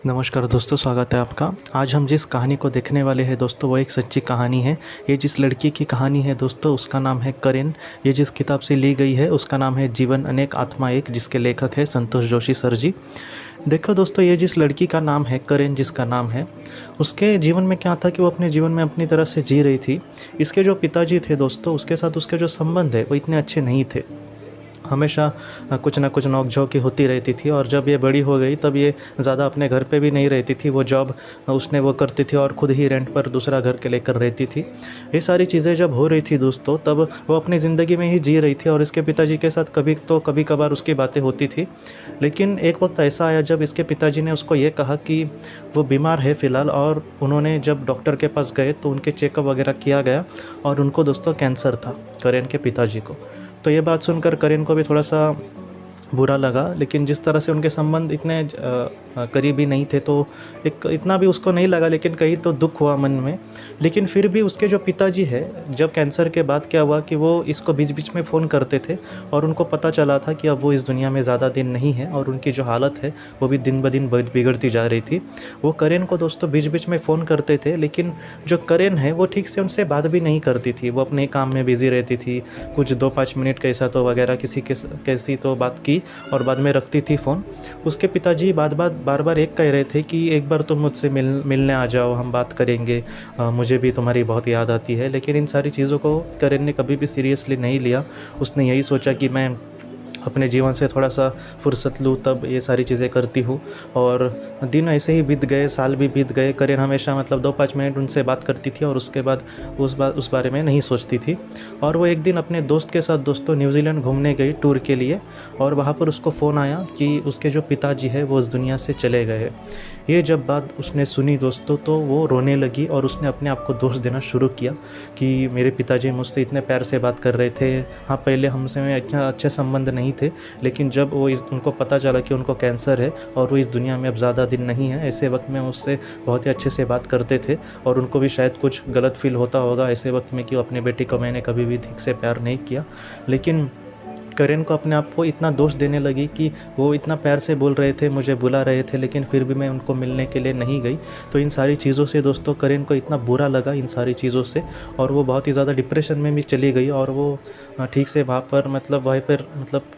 नमस्कार दोस्तों, स्वागत है आपका। आज हम जिस कहानी को देखने वाले हैं दोस्तों, वो एक सच्ची कहानी है। ये जिस लड़की की कहानी है दोस्तों, उसका नाम है करेन। ये जिस किताब से ली गई है उसका नाम है जीवन अनेक आत्मा एक, जिसके लेखक है संतोष जोशी सर जी। देखो दोस्तों, ये जिस लड़की का नाम है करेन, जिसका नाम है, उसके जीवन में क्या था कि वो अपने जीवन में अपनी तरह से जी रही थी। इसके जो पिताजी थे दोस्तों, उसके साथ उसके जो संबंध है वो इतने अच्छे नहीं थे। हमेशा कुछ ना कुछ नोक-झोंक की होती रहती थी। और जब ये बड़ी हो गई तब ये ज़्यादा अपने घर पे भी नहीं रहती थी। वो जॉब उसने वो करती थी और ख़ुद ही रेंट पर दूसरा घर के लेकर रहती थी। ये सारी चीज़ें जब हो रही थी दोस्तों, तब वो अपनी ज़िंदगी में ही जी रही थी और इसके पिताजी के साथ कभी कभार उसकी बातें होती थी। लेकिन एक वक्त ऐसा आया जब इसके पिताजी ने उसको ये कहा कि वो बीमार है फ़िलहाल, और उन्होंने जब डॉक्टर के पास गए तो उनके चेकअप वगैरह किया गया और उनको दोस्तों कैंसर था, करेन के पिताजी को। तो ये बात सुनकर करेन को भी थोड़ा-सा बुरा लगा, लेकिन जिस तरह से उनके संबंध इतने करीबी नहीं थे तो इतना भी उसको नहीं लगा, लेकिन कहीं तो दुख हुआ मन में। लेकिन फिर भी उसके जो पिताजी है, जब कैंसर के बाद क्या हुआ कि वो इसको बीच-बीच में फ़ोन करते थे और उनको पता चला था कि अब वो इस दुनिया में ज़्यादा दिन नहीं है और उनकी जो हालत है वो भी दिन ब दिन बिगड़ती जा रही थी। वो करेन को दोस्तों बीच-बीच में फ़ोन करते थे, लेकिन जो करेन है वो ठीक से उनसे बात भी नहीं करती थी। वो अपने काम में बिज़ी रहती थी। कुछ 2-5 मिनट कैसा तो वगैरह कैसी तो बात की और बाद में रखती थी फ़ोन। उसके पिताजी बार-बार एक कह रहे थे कि एक बार तुम मुझसे मिलने आ जाओ, हम बात करेंगे, मुझे भी तुम्हारी बहुत याद आती है। लेकिन इन सारी चीज़ों को करेन ने कभी भी सीरियसली नहीं लिया। उसने यही सोचा कि मैं अपने जीवन से थोड़ा-सा फुर्सत लूँ तब ये सारी चीज़ें करती हूँ। और दिन ऐसे ही बीत गए, साल भी बीत गए। करेन हमेशा मतलब 2-5 मिनट उनसे बात करती थी और उसके बाद उस बारे में नहीं सोचती थी। और वो एक दिन अपने दोस्त के साथ दोस्तों न्यूज़ीलैंड घूमने गई टूर के लिए, और वहाँ पर उसको फ़ोन आया कि उसके जो पिताजी है वो इस दुनिया से चले गए। ये जब बात उसने सुनी दोस्तों, तो वो रोने लगी और उसने अपने आप को दोष देना शुरू किया कि मेरे पिताजी मुझसे इतने प्यार से बात कर रहे थे। हाँ, पहले हमसे में इतना अच्छे संबंध नहीं थे, लेकिन जब उनको पता चला कि उनको कैंसर है और वो इस दुनिया में अब ज़्यादा दिन नहीं है, ऐसे वक्त में उससे बहुत ही अच्छे से बात करते थे। और उनको भी शायद कुछ गलत फ़ील होता होगा ऐसे वक्त में कि अपने बेटे को मैंने कभी भी ठीक से प्यार नहीं किया। लेकिन करेन को अपने आप को इतना दोष देने लगी कि वो इतना प्यार से बोल रहे थे, मुझे बुला रहे थे, लेकिन फिर भी मैं उनको मिलने के लिए नहीं गई। तो इन सारी चीज़ों से दोस्तों करेन को इतना बुरा लगा, इन सारी चीज़ों से, और वो बहुत ही ज़्यादा डिप्रेशन में भी चली गई। और वो ठीक से वहाँ पर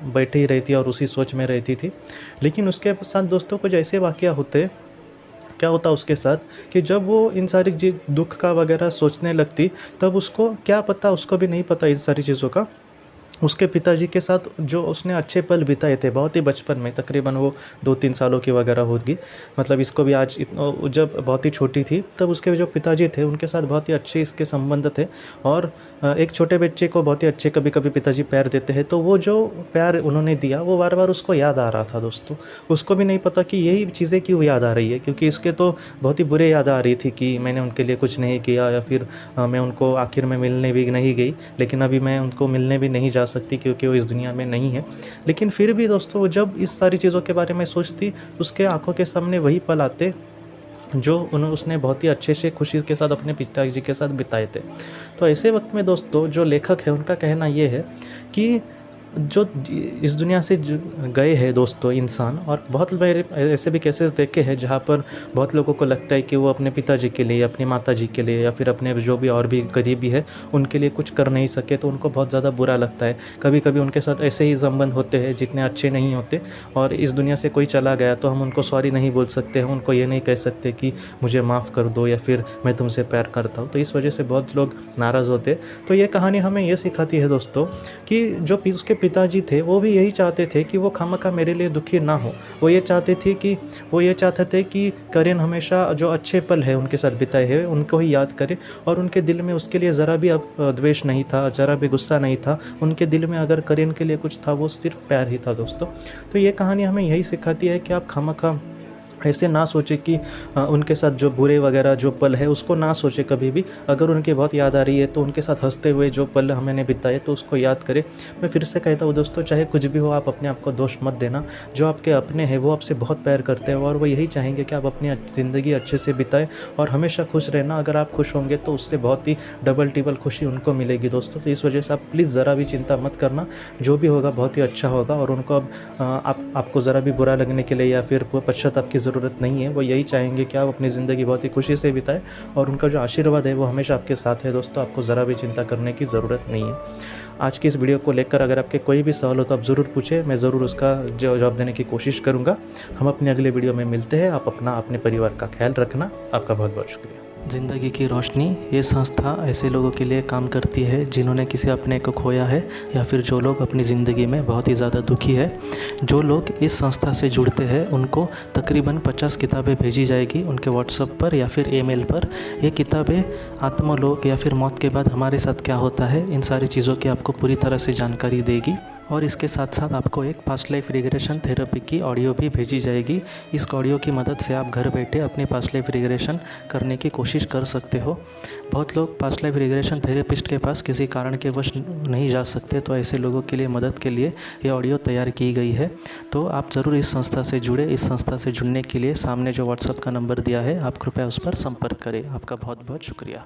बैठी ही रहती और उसी सोच में रहती थी। लेकिन उसके साथ दोस्तों कुछ ऐसे वाक़या होते, क्या होता उसके साथ कि जब वो इन सारी दुःख का वगैरह सोचने लगती, तब उसको क्या पता, उसको भी नहीं पता इन सारी चीज़ों का, उसके पिताजी के साथ जो उसने अच्छे पल बिताए थे बहुत ही बचपन में, तकरीबन वो 2-3 सालों की वगैरह होगी। मतलब इसको भी आज जब बहुत ही छोटी थी तब उसके जो पिताजी थे उनके साथ बहुत ही अच्छे इसके संबंध थे। और एक छोटे बच्चे को बहुत ही अच्छे कभी कभी पिताजी प्यार देते हैं, तो वो जो प्यार उन्होंने दिया वो बार बार उसको याद आ रहा था दोस्तों। उसको भी नहीं पता कि यही चीज़ें क्यों याद आ रही है, क्योंकि इसके तो बहुत ही बुरे याद आ रही थी कि मैंने उनके लिए कुछ नहीं किया, या फिर मैं उनको आखिर में मिलने भी नहीं गई, लेकिन अभी मैं उनको मिलने भी नहीं जा सकती क्योंकि वो इस दुनिया में नहीं है। लेकिन फिर भी दोस्तों वो जब इस सारी चीज़ों के बारे में सोचती, उसके आंखों के सामने वही पल आते जो उसने बहुत ही अच्छे से खुशी के साथ अपने पिताजी के साथ बिताए थे। तो ऐसे वक्त में दोस्तों जो लेखक है उनका कहना ये है कि जो इस दुनिया से गए हैं दोस्तों इंसान, और बहुत मेरे ऐसे भी केसेस देखे हैं जहाँ पर बहुत लोगों को लगता है कि वो अपने पिताजी के लिए, अपनी माताजी के लिए, या फिर अपने जो भी और भी करीबी है उनके लिए कुछ कर नहीं सके, तो उनको बहुत ज़्यादा बुरा लगता है। कभी कभी उनके साथ ऐसे ही संबंध होते हैं जितने अच्छे नहीं होते, और इस दुनिया से कोई चला गया तो हम उनको सॉरी नहीं बोल सकते हैं, उनको ये नहीं कह सकते कि मुझे माफ़ कर दो या फिर मैं तुमसे प्यार करता हूँ। तो इस वजह से बहुत लोग नाराज़ होते। तो ये कहानी हमें ये सिखाती है दोस्तों कि जो उसके पिताजी थे वो भी यही चाहते थे कि वो खामखा मेरे लिए दुखी ना हो। वो ये चाहते थे कि करेन हमेशा जो अच्छे पल है उनके साथ बिताए हैं उनको ही याद करे, और उनके दिल में उसके लिए ज़रा भी अब द्वेष नहीं था, ज़रा भी गुस्सा नहीं था। उनके दिल में अगर करेन के लिए कुछ था वो सिर्फ प्यार ही था दोस्तों। तो ये कहानी हमें यही सिखाती है कि आप खामखा ऐसे ना सोचे कि उनके साथ जो बुरे वगैरह जो पल है उसको ना सोचे कभी भी। अगर उनकी बहुत याद आ रही है तो उनके साथ हंसते हुए जो पल हमने बिताए तो उसको याद करें। मैं फिर से कहता हूँ दोस्तों, चाहे कुछ भी हो आप अपने आप को दोष मत देना। जो आपके अपने हैं वो आपसे बहुत प्यार करते हैं और वो यही चाहेंगे कि आप अपनी ज़िंदगी अच्छे से बिताएं और हमेशा खुश रहना। अगर आप खुश होंगे तो उससे बहुत ही डबल टिबल खुशी उनको मिलेगी दोस्तों। तो इस वजह से आप प्लीज़ ज़रा भी चिंता मत करना, जो भी होगा बहुत ही अच्छा होगा। और उनको अब आपको ज़रा भी बुरा लगने के लिए या फिर पश्चाताप की ज़रूरत नहीं है। वो यही चाहेंगे कि आप अपनी ज़िंदगी बहुत ही खुशी से बिताएं और उनका जो आशीर्वाद है वो हमेशा आपके साथ है दोस्तों। आपको ज़रा भी चिंता करने की ज़रूरत नहीं है। आज की इस वीडियो को लेकर अगर आपके कोई भी सवाल हो तो आप ज़रूर पूछें, मैं ज़रूर उसका जवाब देने की कोशिश करूँगा। हम अपने अगले वीडियो में मिलते हैं। आप अपने परिवार का ख्याल रखना। आपका बहुत बहुत शुक्रिया। ज़िंदगी की रोशनी ये संस्था ऐसे लोगों के लिए काम करती है जिन्होंने किसी अपने को खोया है या फिर जो लोग अपनी ज़िंदगी में बहुत ही ज़्यादा दुखी है। जो लोग इस संस्था से जुड़ते हैं उनको तकरीबन 50 किताबें भेजी जाएगी उनके व्हाट्सएप पर या फिर ईमेल पर। ये किताबें आत्मलोक या फिर मौत के बाद हमारे साथ क्या होता है इन सारी चीज़ों की आपको पूरी तरह से जानकारी देगी। और इसके साथ साथ आपको एक पास्ट लाइफ रिग्रेशन थेरेपी की ऑडियो भी भेजी जाएगी। इस ऑडियो की मदद से आप घर बैठे अपनी पास्ट लाइफ रिग्रेशन करने की कोशिश कर सकते हो। बहुत लोग पास्ट लाइफ रिग्रेशन थेरेपिस्ट के पास किसी कारण के वश नहीं जा सकते, तो ऐसे लोगों के लिए मदद के लिए ये ऑडियो तैयार की गई है। तो आप ज़रूर इस संस्था से जुड़े। इस संस्था से जुड़ने के लिए सामने जो व्हाट्सएप का नंबर दिया है आप कृपया उस पर संपर्क करें। आपका बहुत बहुत शुक्रिया।